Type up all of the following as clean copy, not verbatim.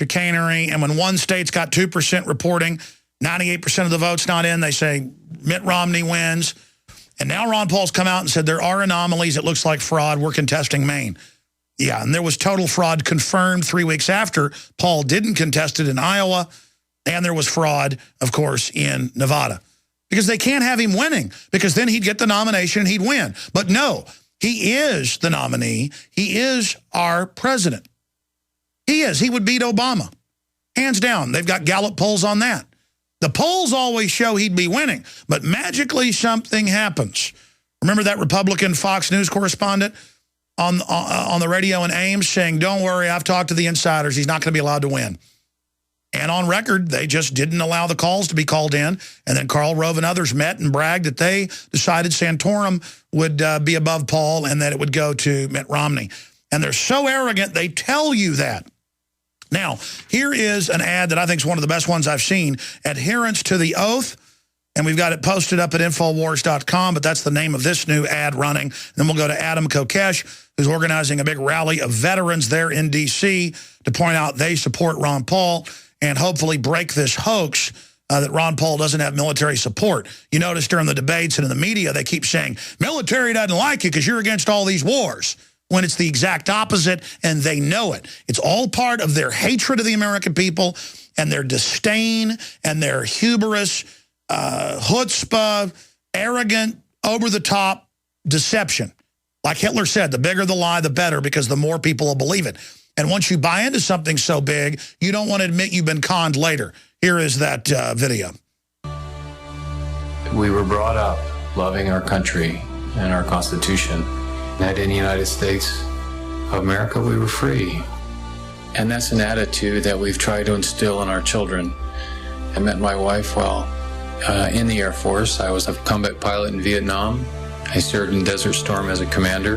chicanery. And when one state's got 2% reporting, 98% of the votes not in, they say Mitt Romney wins. And now Ron Paul's come out and said there are anomalies. It looks like fraud. We're contesting Maine. Yeah, and there was total fraud confirmed 3 weeks after Paul didn't contest it in Iowa. And there was fraud, of course, in Nevada. Because they can't have him winning, because then he'd get the nomination and he'd win. But no, he is the nominee. He is our president. He is. He would beat Obama. Hands down. They've got Gallup polls on that. The polls always show he'd be winning, but magically something happens. Remember that Republican Fox News correspondent on the radio in Ames saying, don't worry, I've talked to the insiders. He's not going to be allowed to win. And on record, they just didn't allow the calls to be called in. And then Karl Rove and others met and bragged that they decided Santorum would be above Paul and that it would go to Mitt Romney. And they're so arrogant, they tell you that. Now, here is an ad that I think is one of the best ones I've seen. Adherence to the oath. And we've got it posted up at Infowars.com, but that's the name of this new ad running. And then we'll go to Adam Kokesh, who's organizing a big rally of veterans there in D.C. to point out they support Ron Paul and hopefully break this hoax that Ron Paul doesn't have military support. You notice during the debates and in the media, they keep saying, military doesn't like you because you're against all these wars, when it's the exact opposite, and they know it. It's all part of their hatred of the American people and their disdain and their hubris, chutzpah, arrogant, over-the-top deception. Like Hitler said, the bigger the lie, the better, because the more people will believe it. And once you buy into something so big, you don't want to admit you've been conned later. Here is that video. We were brought up loving our country and our Constitution. That in the United States of America, we were free. And that's an attitude that we've tried to instill in our children. I met my wife while in the Air Force. I was a combat pilot in Vietnam. I served in Desert Storm as a commander.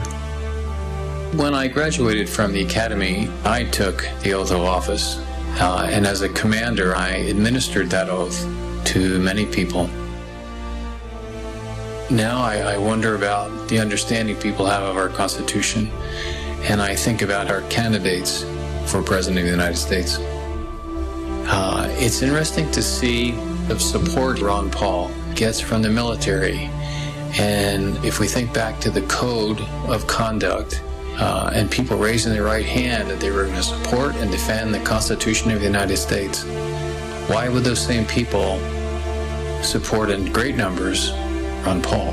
When I graduated from the academy, I took the oath of office. And as a commander, I administered that oath to many people. Now I wonder about the understanding people have of our Constitution, and I think about our candidates for President of the United States. It's interesting to see the support Ron Paul gets from the military. And if we think back to the code of conduct and people raising their right hand that they were going to support and defend the Constitution of the United States, why would those same people support in great numbers Ron Paul?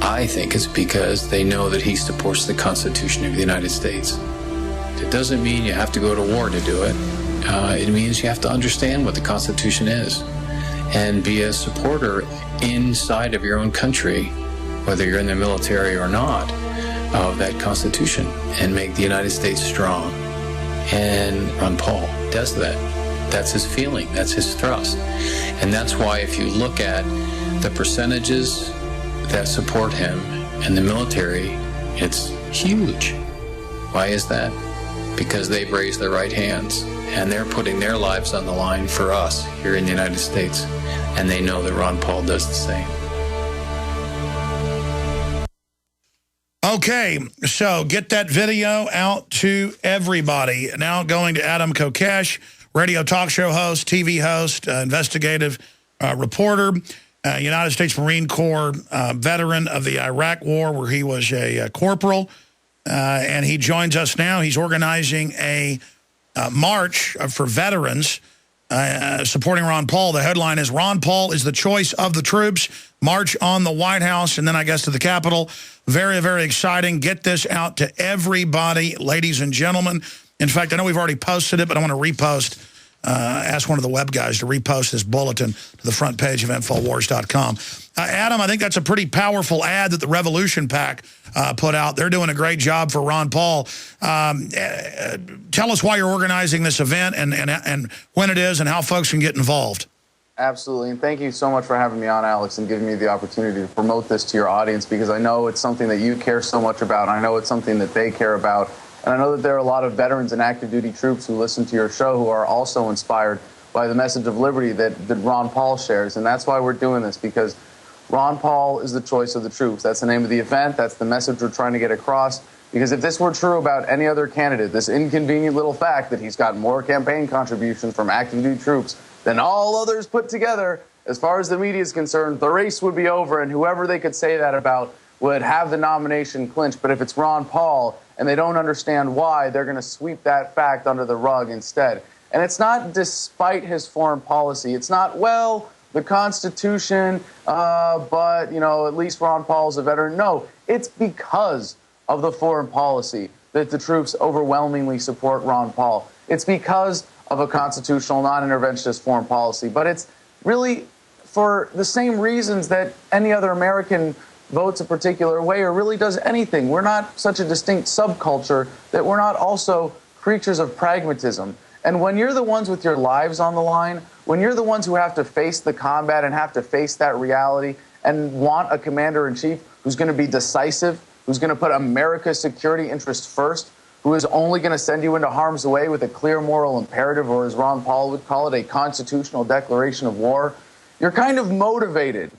I think it's because they know that he supports the Constitution of the United States. It doesn't mean you have to go to war to do it. It means you have to understand what the Constitution is and be a supporter inside of your own country, whether you're in the military or not, of that Constitution, and make the United States strong. And Ron Paul does that. That's his feeling. That's his thrust. And that's why if you look at the percentages that support him in the military, it's huge. Why is that? Because they've raised their right hands and they're putting their lives on the line for us here in the United States. And they know that Ron Paul does the same. Okay, so get that video out to everybody. Now going to Adam Kokesh, radio talk show host, TV host, investigative reporter, United States Marine Corps veteran of the Iraq War, where he was a corporal. And he joins us now. He's organizing a march for veterans supporting Ron Paul. The headline is, Ron Paul is the choice of the troops. March on the White House and then I guess to the Capitol. Very, very exciting. Get this out to everybody, ladies and gentlemen. In fact, I know we've already posted it, but I want to repost. Ask one of the web guys to repost this bulletin to the front page of Infowars.com. Adam, I think that's a pretty powerful ad that the Revolution PAC put out. They're doing a great job for Ron Paul. Tell us why you're organizing this event and when it is and how folks can get involved. Absolutely, and thank you so much for having me on, Alex, and giving me the opportunity to promote this to your audience, because I know it's something that you care so much about, and I know it's something that they care about. And I know that there are a lot of veterans and active duty troops who listen to your show who are also inspired by the message of liberty that Ron Paul shares. And that's why we're doing this, because Ron Paul is the choice of the troops. That's the name of the event. That's the message we're trying to get across. Because if this were true about any other candidate, this inconvenient little fact that he's got more campaign contributions from active duty troops than all others put together, as far as the media is concerned, the race would be over, and whoever they could say that about would have the nomination clinched. But if it's Ron Paul and they don't understand why, they're going to sweep that fact under the rug instead. And it's not despite his foreign policy. It's not, well, the Constitution, but, you know, at least Ron Paul's a veteran. No, it's because of the foreign policy that the troops overwhelmingly support Ron Paul. It's because of a constitutional, non-interventionist foreign policy. But it's really for the same reasons that any other American votes a particular way or really does anything. We're not such a distinct subculture that we're not also creatures of pragmatism. And when you're the ones with your lives on the line, when you're the ones who have to face the combat and have to face that reality and want a commander-in-chief who's going to be decisive, who's going to put America's security interest first, who is only going to send you into harm's way with a clear moral imperative, or as Ron Paul would call it, a constitutional declaration of war, you're kind of motivated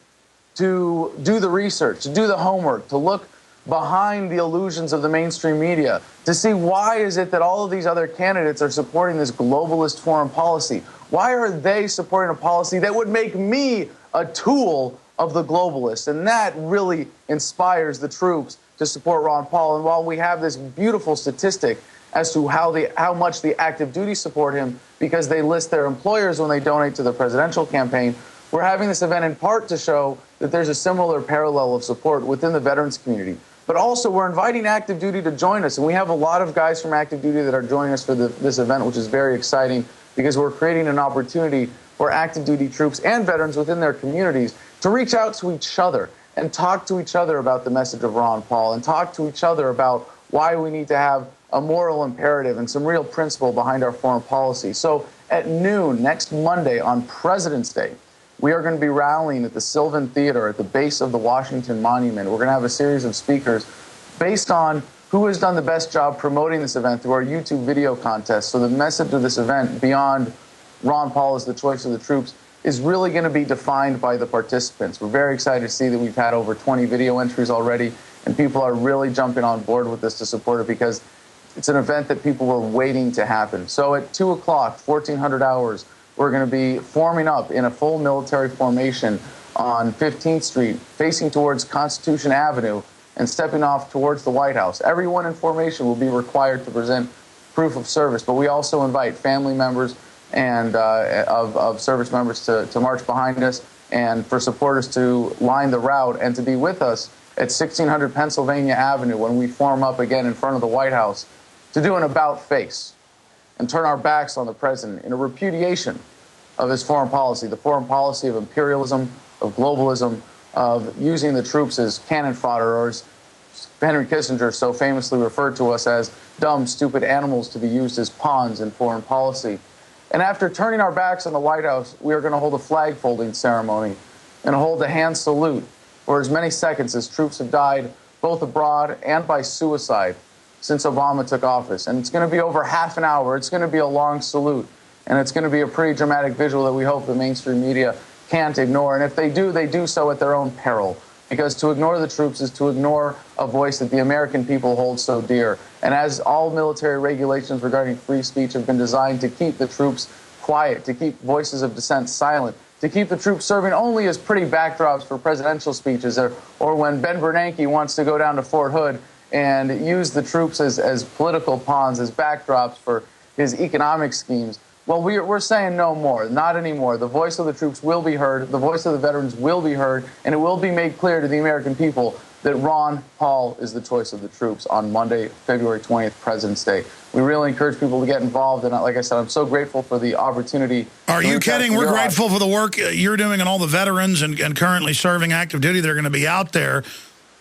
to do the research, to do the homework, to look behind the illusions of the mainstream media, to see why is it that all of these other candidates are supporting this globalist foreign policy? Why are they supporting a policy that would make me a tool of the globalists? And that really inspires the troops to support Ron Paul. And while we have this beautiful statistic as to how much the active duty support him because they list their employers when they donate to the presidential campaign, we're having this event in part to show that there's a similar parallel of support within the veterans community. But also, we're inviting active duty to join us. And we have a lot of guys from active duty that are joining us for this event, which is very exciting because we're creating an opportunity for active duty troops and veterans within their communities to reach out to each other and talk to each other about the message of Ron Paul and talk to each other about why we need to have a moral imperative and some real principle behind our foreign policy. So at noon next Monday on President's Day, we are going to be rallying at the Sylvan Theater at the base of the Washington Monument. We're going to have a series of speakers based on who has done the best job promoting this event through our YouTube video contest. So the message of this event, beyond Ron Paul is the choice of the troops, is really going to be defined by the participants. We're very excited to see that we've had over 20 video entries already, and people are really jumping on board with this to support it because it's an event that people were waiting to happen. So at 2 o'clock, 1400 hours, we're going to be forming up in a full military formation on 15th Street, facing towards Constitution Avenue and stepping off towards the White House. Everyone in formation will be required to present proof of service, but we also invite family members and of service members to march behind us and for supporters to line the route and to be with us at 1600 Pennsylvania Avenue when we form up again in front of the White House to do an about face and turn our backs on the president in a repudiation of his foreign policy, the foreign policy of imperialism, of globalism, of using the troops as cannon fodder, or as Henry Kissinger so famously referred to us as dumb, stupid animals to be used as pawns in foreign policy. And after turning our backs on the White House, we are going to hold a flag folding ceremony and hold a hand salute for as many seconds as troops have died both abroad and by suicide since Obama took office. And it's going to be over half an hour. It's going to be a long salute. And it's going to be a pretty dramatic visual that we hope the mainstream media can't ignore. And if they do so at their own peril. Because to ignore the troops is to ignore a voice that the American people hold so dear. And as all military regulations regarding free speech have been designed to keep the troops quiet, to keep voices of dissent silent, to keep the troops serving only as pretty backdrops for presidential speeches, or when Ben Bernanke wants to go down to Fort Hood and use the troops as political pawns, as backdrops for his economic schemes. Well, we're saying no more, not anymore. The voice of the troops will be heard, the voice of the veterans will be heard, and it will be made clear to the American people that Ron Paul is the choice of the troops on Monday, February 20th, President's Day. We really encourage people to get involved, and like I said, I'm so grateful for the opportunity. Are you kidding? We're grateful for the work you're doing and all the veterans and currently serving active duty that are going to be out there.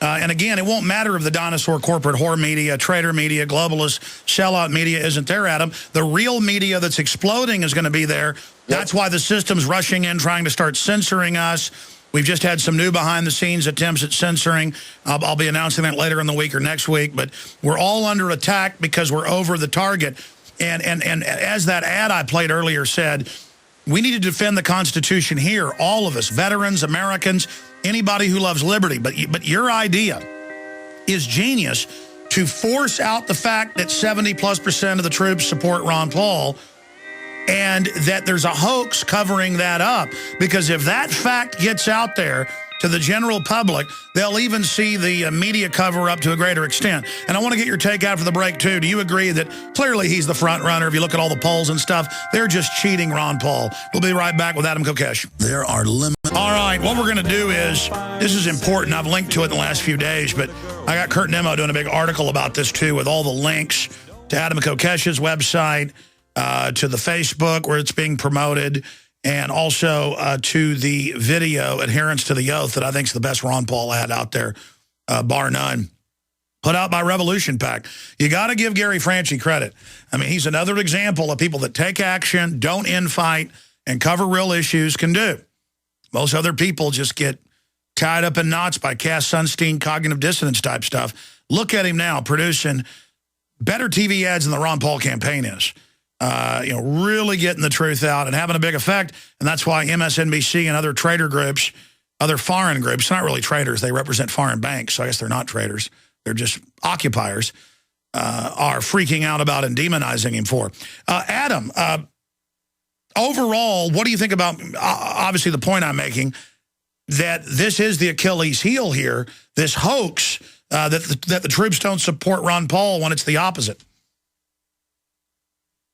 And again, it won't matter if the dinosaur corporate whore media, traitor media, globalist, sellout media isn't there, Adam. The real media that's exploding is going to be there. Yep. That's why the system's rushing in, trying to start censoring us. We've just had some new behind-the-scenes attempts at censoring. I'll be announcing that later in the week or next week. But we're all under attack because we're over the target. And as that ad I played earlier said, we need to defend the Constitution here, all of us, veterans, Americans, anybody who loves liberty. But your idea is genius to force out the fact that 70+% of the troops support Ron Paul, and that there's a hoax covering that up. Because if that fact gets out there to the general public, they'll even see the media cover-up to a greater extent. And I want to get your take out for the break, too. Do you agree that clearly he's the front runner? If you look at all the polls and stuff, they're just cheating Ron Paul. We'll be right back with Adam Kokesh. There are limits. All right, what we're going to do is, this is important. I've linked to it in the last few days, but I got Kurt Nemo doing a big article about this, too, with all the links to Adam Kokesh's website, to the Facebook where it's being promoted, and also to the video Adherence to the Oath that I think is the best Ron Paul ad out there, bar none, put out by Revolution PAC. You got to give Gary Franchi credit. I mean, he's another example of people that take action, don't infight, and cover real issues can do. Most other people just get tied up in knots by Cass Sunstein cognitive dissonance type stuff. Look at him now producing better TV ads than the Ron Paul campaign is. You know, really getting the truth out and having a big effect. And that's why MSNBC and other trader groups, other foreign groups, not really traders, they represent foreign banks, so I guess they're not traders, they're just occupiers, are freaking out about and demonizing him for. Adam, overall, what do you think about, obviously the point I'm making, that this is the Achilles heel here, this hoax, that the troops don't support Ron Paul when it's the opposite?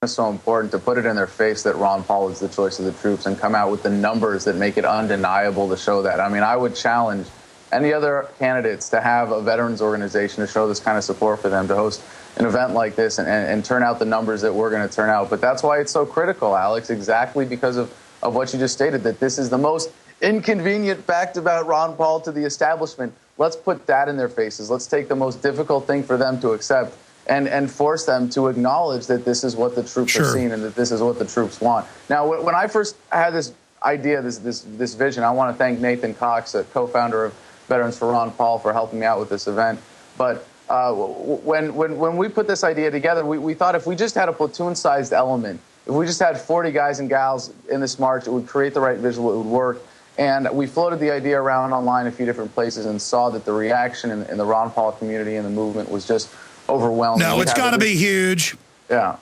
It's so important to put it in their face that Ron Paul is the choice of the troops and come out with the numbers that make it undeniable to show that. I mean, I would challenge any other candidates to have a veterans organization to show this kind of support for them, to host an event like this and turn out the numbers that we're going to turn out. But that's why it's so critical, Alex, exactly because of what you just stated, that this is the most inconvenient fact about Ron Paul to the establishment. Let's put that in their faces. Let's take the most difficult thing for them to accept and force them to acknowledge that this is what the troops are seeing and that this is what the troops want. Now, when I first had this idea, this vision, I want to thank Nathan Cox, a co-founder of Veterans for Ron Paul, for helping me out with this event. But when we put this idea together, we thought if we just had a platoon-sized element, if we just had 40 guys and gals in this march, it would create the right visual, it would work. And we floated the idea around online a few different places and saw that the reaction in the Ron Paul community and the movement was just overwhelming. No, it's got to be huge. Yeah.